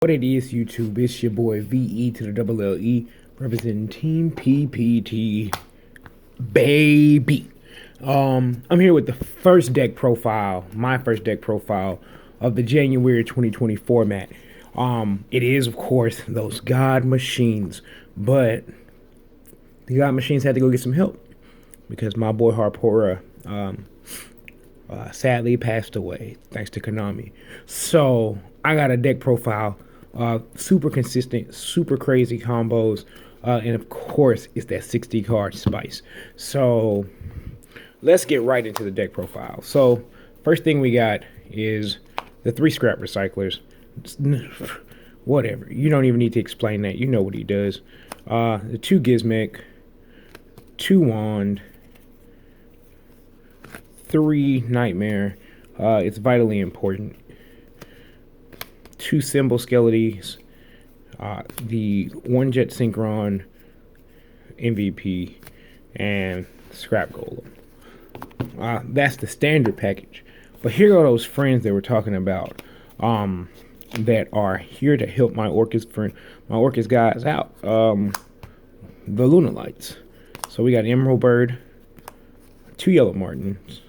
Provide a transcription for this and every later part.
What it is, YouTube, it's your boy VE to the double LE, representing Team PPT, baby. I'm here with the first deck profile, my first deck profile of the January 2020 format. It is, of course, those God machines, but the God machines had to go get some help because my boy Harpora, sadly passed away thanks to Konami. So I got a deck profile, super consistent, super crazy combos, and of course it's that 60 card spice. So let's get right into the deck profile. So first thing we got is the 3 scrap recyclers. Whatever, you don't even need to explain that, you know what he does. The 2 Gizmek, 2 Wand, 3 Nightmare. It's vitally important. 2 Symbol Skeletons, the 1 Jet Synchron MVP, and Scrap Golem. That's the standard package. But here are those friends that we're talking about, that are here to help my Orcus guys out. The Luna Lights. So we got Emerald Bird, 2 Yellow Martins,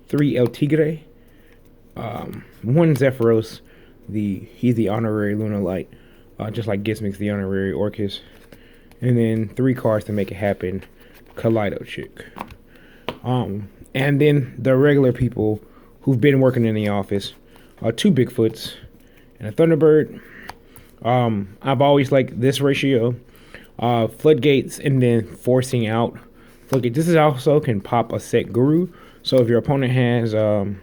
3 El Tigre, 1 Zephyros, he's the honorary Luna Light, just like Gizmek's the honorary Orcus, and then 3 cards to make it happen, Kaleido Chick. And then the regular people who've been working in the office, 2 Bigfoots and a Thunderbird. I've always liked this ratio, Floodgates and then forcing out Floodgate. This is also can pop a set Guru. So if your opponent has a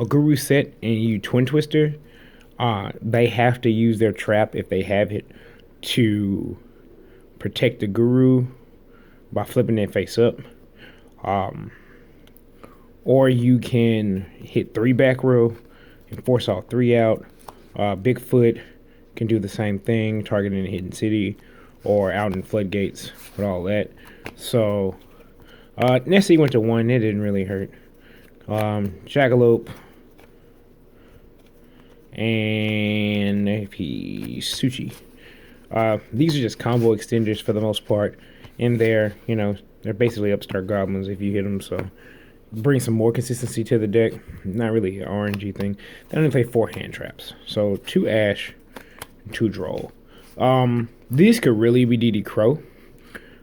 Guru set and you Twin Twister, they have to use their trap if they have it to protect the Guru by flipping it face up. Or you can hit 3 back row and force all 3 out. Bigfoot can do the same thing, targeting a hidden city or out in Floodgates with all that. So Nessie went to 1, it didn't really hurt. Jackalope and Suchi. These are just combo extenders for the most part. And they're basically upstart goblins if you hit them, so bring some more consistency to the deck. Not really an RNG thing. They only play 4 hand traps. So 2 Ash, 2 Droll. These could really be DD Crow,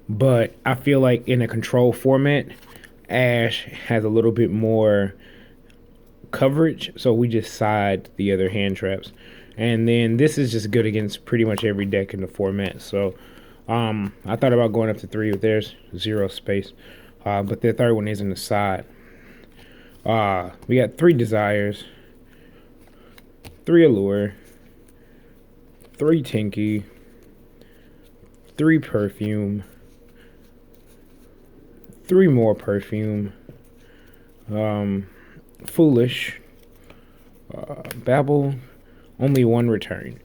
but I feel like in a control format, Ash has a little bit more coverage, so we just side the other hand traps. And then this is just good against pretty much every deck in the format. So I thought about going up to 3, but there's 0 space. But the third one is in the side. We got 3 Desires, 3 Allure, 3 Tinky, 3 Perfume, 3 more Perfume, Foolish, Babble, only 1 Return.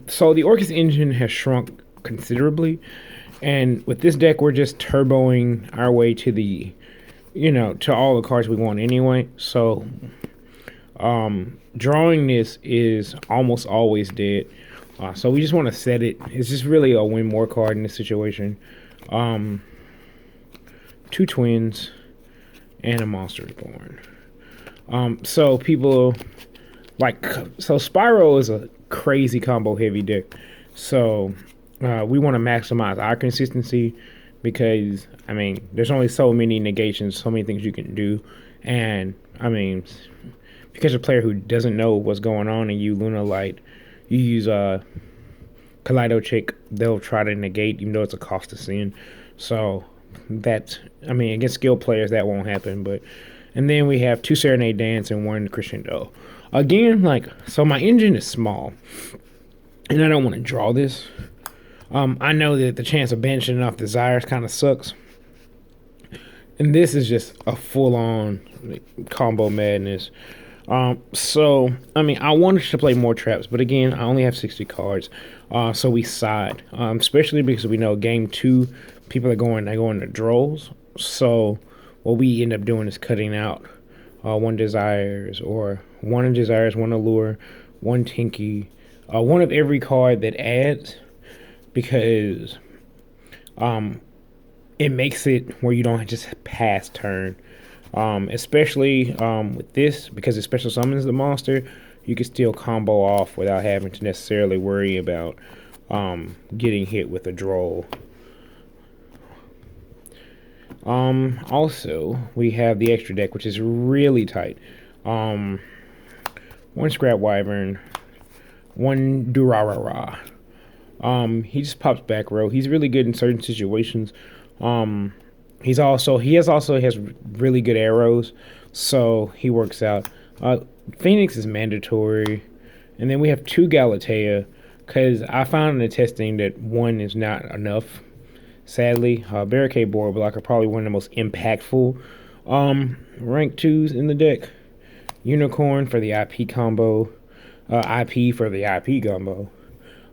So the Orcus engine has shrunk considerably, and with this deck we're just turboing our way to the to all the cards we want anyway. So drawing this is almost always dead, so we just want to set it. It's just really a win more card in this situation. 2 Twins and a Monster's Born. So people Spyro is a crazy combo heavy deck, so we want to maximize our consistency because there's only so many negations, so many things you can do, and because a player who doesn't know what's going on and you Luna Light, you use Kaleido Chick, they'll try to negate even though it's a cost to sin. So that's against skilled players that won't happen. And then we have 2 Serenade Dance and 1 Crescendo. Again, so my engine is small and I don't want to draw this. I know that the chance of banishing off Desires kind of sucks. And this is just a full-on combo madness. So I wanted to play more traps, but again, I only have 60 cards. So we side, especially because we know game 2, people are going to Drolls. So what we end up doing is cutting out 1 Desires, or 1 Desires, 1 Allure, one Tinky, one of every card that adds, because it makes it where you don't just pass turn. Especially with this, because it special summons the monster, you can still combo off without having to necessarily worry about getting hit with a droll. Also, we have the extra deck, which is really tight. One Scrap Wyvern, one Durarara. He just pops back row. He's really good in certain situations. He has really good arrows, so he works out. Phoenix is mandatory, and then we have two Galatea, because I found in the testing that one is not enough. Sadly, Barricade Board Blocker, probably one of the most impactful rank 2s in the deck. Unicorn for the IP combo, IP for the IP combo.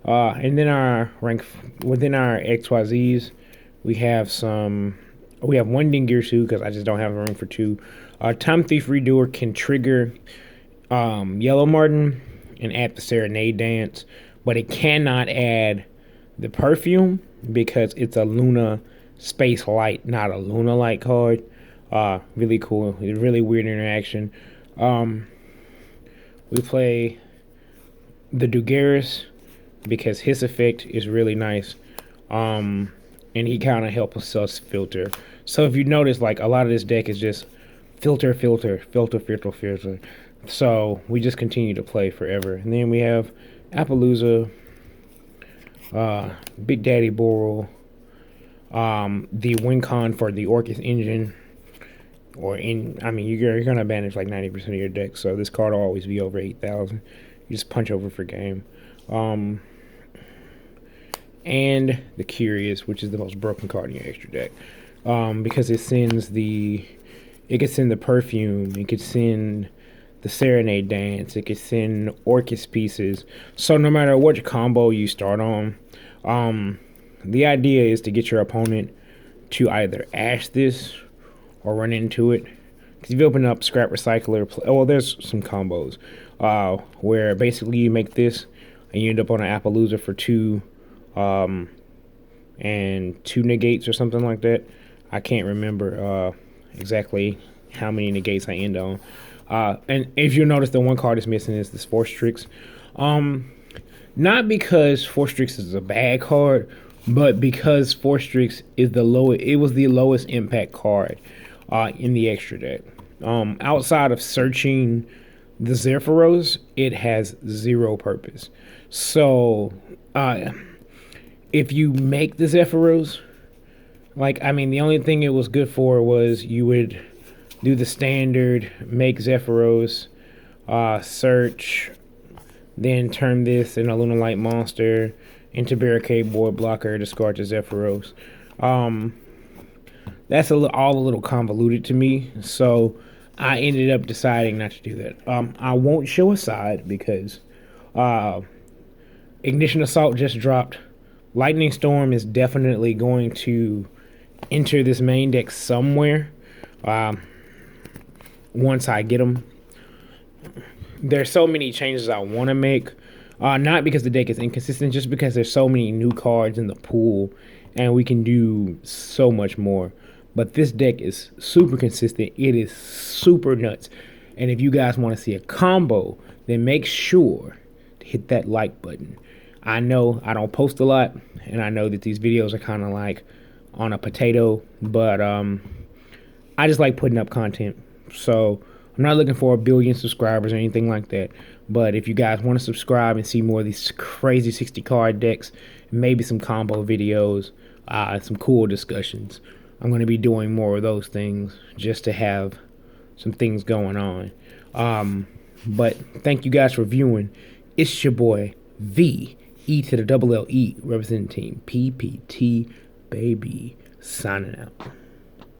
And then within our XYZs, we have one Dingirsu, because I just don't have room for two. Time Thief Redoer can trigger Yellow Martin and add the Serenade Dance, but it cannot add the Perfume because it's a Luna Space Light, not a Luna Light card. Really cool. It's really weird interaction. We play the Dugaris because his effect is really nice. And he kind of helps us filter. So if you notice, like, a lot of this deck is just filter. So we just continue to play forever. And then we have Appaloosa, Big Daddy Boral, the WinCon for the Orcus Engine. You're gonna banish like 90% of your deck, so this card will always be over 8,000. You just punch over for game. And the Curious, which is the most broken card in your extra deck, because it could send the Perfume, it could send the Serenade Dance, it could send Orcus pieces. So no matter what combo you start on, the idea is to get your opponent to either ash this or run into it. Because if you open up Scrap Recycler, there's some combos where basically you make this and you end up on an Appaloosa for 2 and 2 negates or something like that. I can't remember exactly how many negates I end on. And if you notice, the one card that's missing is this Force Tricks. Not because Force Tricks is a bad card, but because Force Tricks is the lowest impact card in the extra deck. Outside of searching the Zephyros, it has 0 purpose. So if you make the Zephyros, the only thing it was good for was you would do the standard, make Zephyros, search, then turn this in a Luna Light monster into Barricade Board Blocker, discard the Zephyros. That's all a little convoluted to me, so I ended up deciding not to do that. I won't show a side because Ignition Assault just dropped. Lightning Storm is definitely going to enter this main deck somewhere once I get them. There's so many changes I want to make, not because the deck is inconsistent, just because there's so many new cards in the pool and we can do so much more. But this deck is super consistent. It is super nuts. And if you guys want to see a combo, then make sure to hit that like button. I know I don't post a lot, and I know that these videos are kind of like on a potato, but I just like putting up content. So I'm not looking for 1 billion subscribers or anything like that. But if you guys want to subscribe and see more of these crazy 60 card decks, maybe some combo videos, some cool discussions, I'm going to be doing more of those things just to have some things going on. But thank you guys for viewing. It's your boy V E to the double L E representing Team PPT baby, signing out.